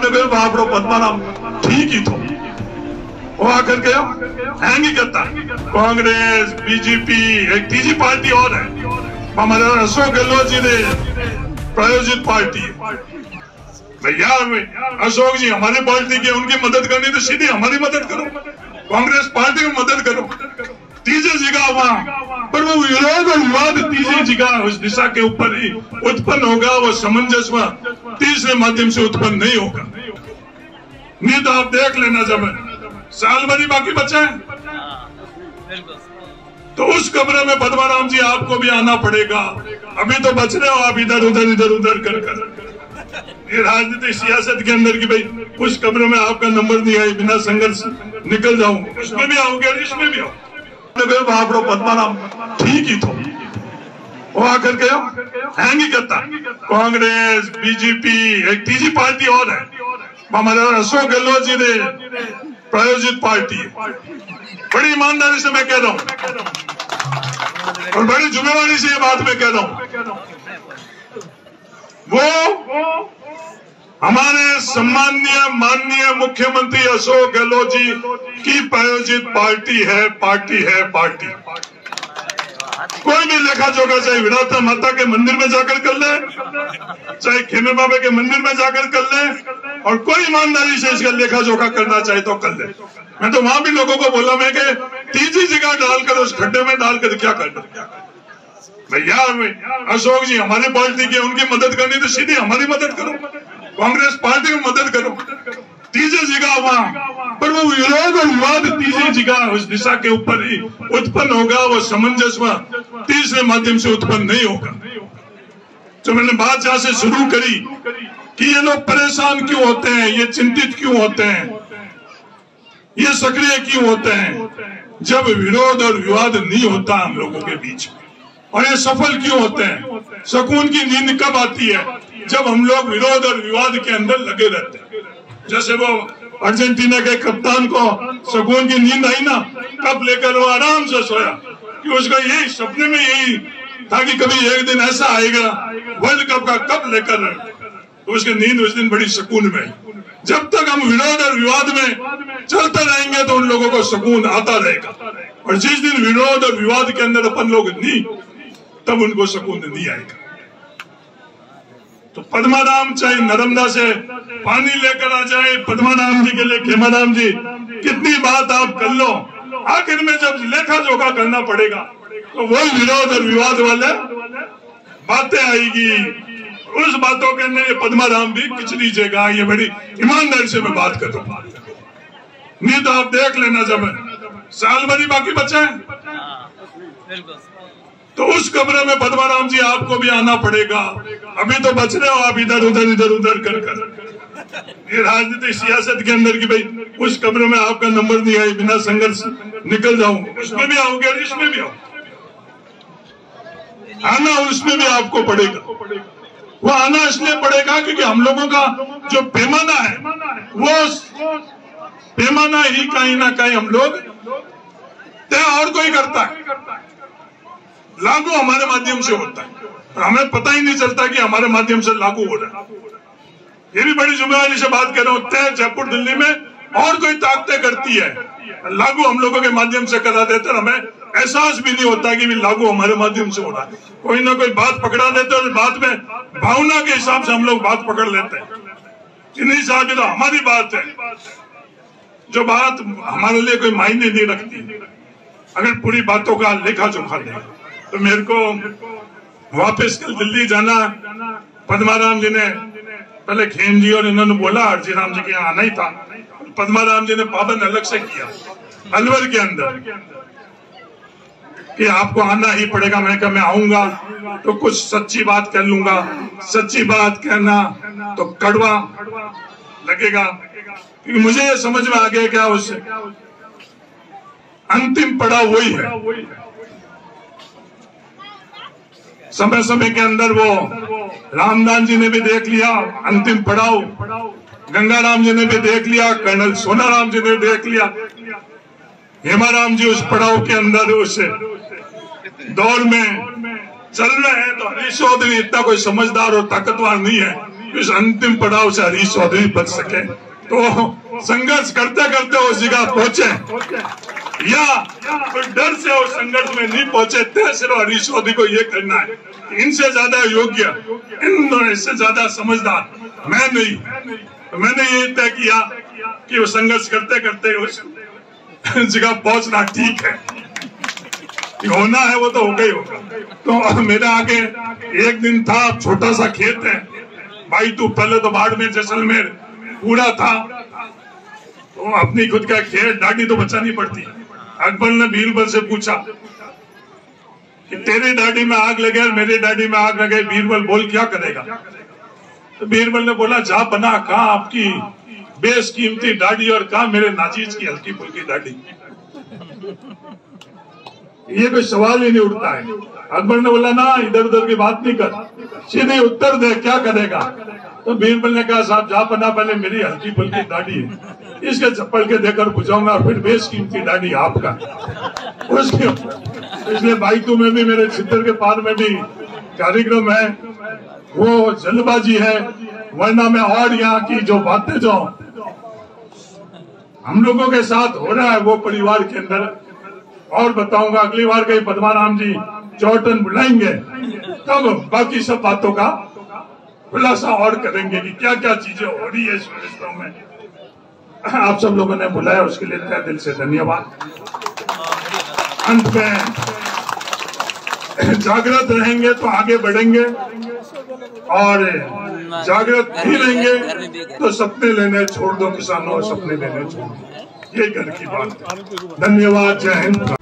આપણો પદ્મારામ ठीक ही थो वो आकर के हैंग ही करता कांग्रेस बीजेपी एक तीसरी पार्टी और है हमारे अशोक गहलोत जी ने प्रायोजित पार्टी है भैया अशोक जी हमारी पार्टी की उनकी मदद करनी तो सीधी हमारी मदद करो कांग्रेस पार्टी में मदद करो तीसरी जगह वहां पर वो विरोध और विवाद तीसरी जगह उस दिशा के ऊपर ही उत्पन्न होगा वो सामंजस्य तीसरे माध्यम से उत्पन्न नहीं होगा नहीं तो आप देख लेना जब साल भर ही बाकी बचा है तो उस कमरे में पद्माराम जी आपको भी आना पड़ेगा अभी तो बच रहे हो आप इधर उधर कर ये राजनीतिक सियासत के अंदर की भाई उस कमरे में आपका नंबर नहीं आई बिना संघर्ष निकल जाऊंगा उसमें भी आओगे और इसमें भी आओ आपको पद्माराम ठीक ही थो वो आकर के हैंग ही करता कांग्रेस बीजेपी एक तीसरी पार्टी और है हमारे अशोक गहलोत जी ने प्रायोजित पार्टी है बड़ी ईमानदारी से मैं कह रहा हूं और बड़ी जिम्मेवारी से ये बात मैं कह रहा हूं वो हमारे सम्माननीय माननीय मुख्यमंत्री अशोक गहलोत जी की प्रायोजित पार्टी है कोई भी लेखा जोखा चाहे विरासत माता के मंदिर में जाकर कर ले चाहे खेमे बाबा के मंदिर में जाकर कर ले और कोई ईमानदारी से इसका लेखा जोखा करना चाहे तो कर ले मैं तो वहां भी लोगों को बोला मैं कि तीसरी जगह डालकर उस खड्डे में डालकर क्या करना भैया अशोक जी हमारी पार्टी की उनकी मदद करनी तो सीधी हमारी मदद करो कांग्रेस पार्टी में मदद करो तीसरी जगह वहां पर वो विरोध और विवाद तीसरी जगह उस दिशा के ऊपर ही उत्पन्न होगा वो सामंजस्य तीसरे माध्यम से उत्पन्न नहीं होगा तो मैंने बात जहां से शुरू करी कि ये लोग परेशान क्यों होते हैं ये चिंतित क्यों होते हैं ये सक्रिय क्यों होते हैं जब विरोध और विवाद नहीं होता हम लोगों के बीच में और ये सफल क्यों होते हैं सुकून की नींद कब आती है जब हम लोग विरोध और विवाद के अंदर लगे रहते हैं जैसे वो अर्जेंटीना के कप्तान को सुकून की नींद आई ना कब लेकर वो आराम से सोया कि उसका यही सपने में यही था कि कभी एक दिन ऐसा आएगा वर्ल्ड कप का कब लेकर तो उसकी नींद उस दिन बड़ी सुकून में जब तक हम विरोध और विवाद में चलते रहेंगे तो उन लोगों को सुकून आता रहेगा और जिस दिन विरोध और विवाद के अंदर अपन लोग नहीं तब उनको सुकून नहीं आएगा तो पद्माराम चाहे नर्मदा से पानी लेकर आ जाए पद्माराम जी के लिए खेमाराम जी कितनी बात आप कर लो आखिर में जब लेखा जोखा करना पड़ेगा तो वही विरोध और विवाद वाले बातें आएगी उस बातों के अंदर ये पद्माराम भी पिछ लीजिएगा ये बड़ी ईमानदारी से मैं बात कर रहा हूँ नहीं तो आप देख लेना जब साल भर ही बाकी बचा है तो उस कमरे में पद्माराम जी आपको भी आना पड़ेगा अभी तो बच रहे हो आप इधर उधर कर ये राजनीतिक सियासत के अंदर की भाई उस कमरे में आपका नंबर नहीं आई बिना संघर्ष निकल जाऊंगा उसमें भी आओगे और इसमें भी आओ आना उसमें भी आपको पड़ेगा वो आना इसलिए पड़ेगा क्योंकि हम लोगों का जो पैमाना है वो पैमाना ही कहीं ना कहीं हम लोग तय और कोई करता है लागू हमारे माध्यम से होता है हमें पता ही नहीं चलता कि हमारे माध्यम से लागू हो रहा है ये भी बड़ी जिम्मेवारी से बात कर रहा हूँ तय जयपुर दिल्ली में और कोई ताकतें करती है लागू हम लोगों के माध्यम से करा देते हमें एहसास भी नहीं होता कि भी लागू हमारे माध्यम से हो रहा है कोई ना कोई बात पकड़ा देते और बाद में भावना के हिसाब से हम लोग बात पकड़ लेते हैं कि नहीं साहब ये तो हमारी बात है जो बात हमारे लिए कोई मायने नहीं रखती अगर पूरी बातों का लेखा जोखा ले तो मेरे को वापस कल दिल्ली जाना पद्माराम जी ने पहले खेम जी और इन्होंने बोला अर्जी राम जी के यहाँ आना ही था पद्माराम जी ने पाबंद अलग से किया अलवर के अंदर कि आपको आना ही पड़ेगा मैंने कहा मैं आऊंगा तो कुछ सच्ची बात कह लूंगा सच्ची बात कहना तो कड़वा लगेगा क्योंकि मुझे ये समझ में आ गया क्या उससे अंतिम पड़ाव वही है समय समय के अंदर वो रामदास जी ने भी देख लिया अंतिम पड़ाव गंगाराम जी ने भी देख लिया कर्नल सोनाराम जी ने देख लिया हेमाराम जी उस पड़ाव के अंदर उस दौर में चल रहे हैं तो हरीश चौधरी इतना कोई समझदार और ताकतवर नहीं है इस अंतिम पड़ाव से हरीश चौधरी बच सके, तो संघर्ष करते करते उस जगह पहुंचे, या तो डर से उस संघर्ष में नहीं पहुंचे, तय सिर्फ हरीश चौधरी को ये करना है। इनसे ज्यादा योग्य, इससे ज्यादा समझदार मैं नहीं। तो मैंने ये तय किया कि वो संघर्ष करते करते उस जगह पहुंचना ठीक है, होना है वो तो होगा ही होगा। तो मेरे आगे एक दिन था, छोटा सा खेत है भाई, तू पहले तो बाड़मेर जैसलमेर पूरा था, तो अपनी खुद का खेत, दाढ़ी तो बचानी पड़ती। अकबर ने बीरबल से पूछा कि तेरी दाढ़ी में आग लगे और मेरी दाढ़ी में आग लगे, बीरबल बोल क्या करेगा? तो बीरबल ने बोला, जा बना, कहा आपकी बेशकीमती दाढ़ी और कहा मेरे नाजीज की हल्की फुल्की दाढ़ी। ये कोई सवाल ही नहीं उठता है। अकबर ने बोला, ना इधर उधर की बात नहीं कर, सीधे उत्तर दे, क्या करेगा? तो बीरबल ने कहा, साहब जा बना, पहले मेरी हल्की फुल्की दाढ़ी है, इसके चप्पल के देकर बुझाऊंगा, फिर बेशकीमती दाढ़ी आपका। इसलिए बाइतू में भी, मेरे चित्तर के पार में भी कार्यक्रम है, वो जल्दबाजी है, वरना मैं और यहाँ की जो बातें जो हम लोगों के साथ हो रहा है वो परिवार के अंदर और बताऊंगा। अगली बार कहीं पद्माराम जी चौटन बुलाएंगे तब बाकी सब बातों का खुलासा और करेंगे कि क्या क्या चीजें हो रही है इस व्यवस्था में। आप सब लोगों ने बुलाया, उसके लिए तहे दिल से धन्यवाद। अंत में जागृत रहेंगे तो आगे बढ़ेंगे, और जागृत नहीं रहेंगे तो सपने लेने छोड़ दो, किसानों सपने लेने छोड़ दो, ये घर की बात है। धन्यवाद, जय हिंद।